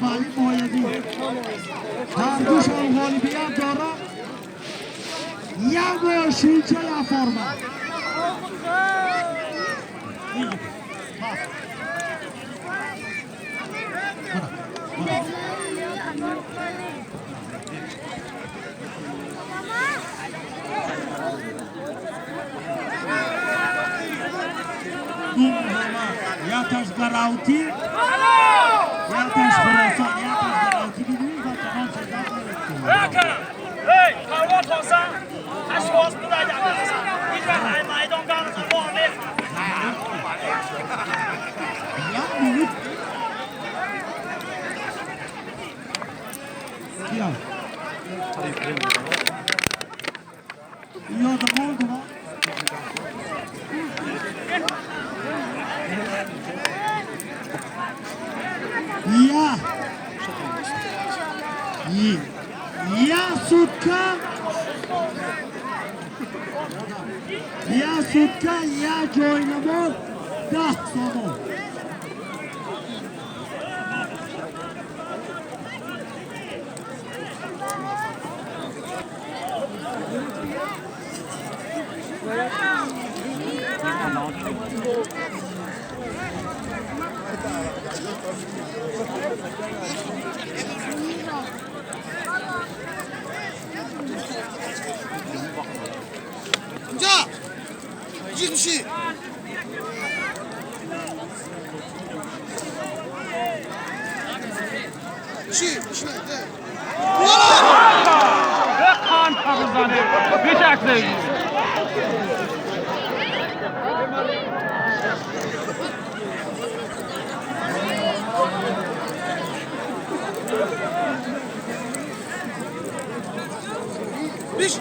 ولی بایدی هر دوشان غالبیت دارم یک باشیچه یا فرمه یکش گراوتی یکش خراسان یکش گراوتی بدونی و چنان شدت نمیکنی راکم هی هوا تازه اشخاص بوداید امیرسان این وقت های میدان گرزن با آمیز یا بینید کیا یا دمال دمال یا سودکا یا جوینمون 10 سامون اینجا چی میشی؟ چی؟ خان پروزانه بیش اکزه بیش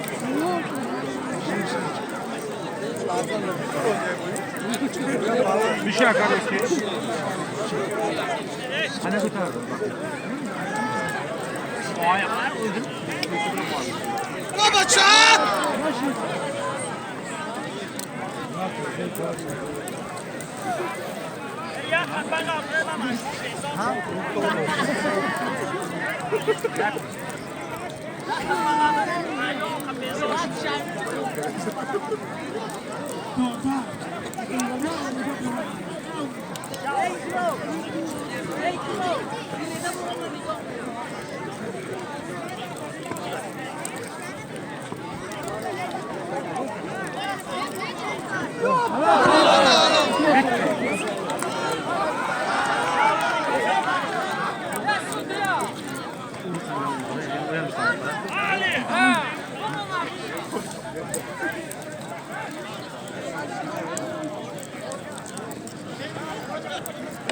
بیش اکزه Hani bu tarafta. Ay بابا چند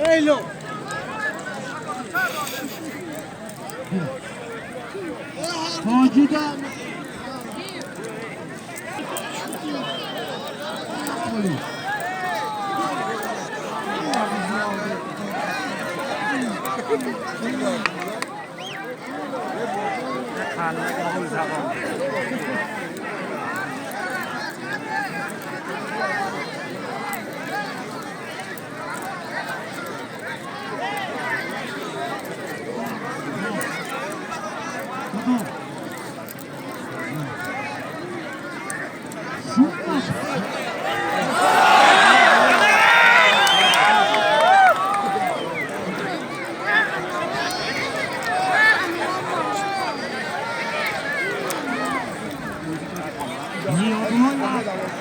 Eylo. Hacı'dan. Tamam.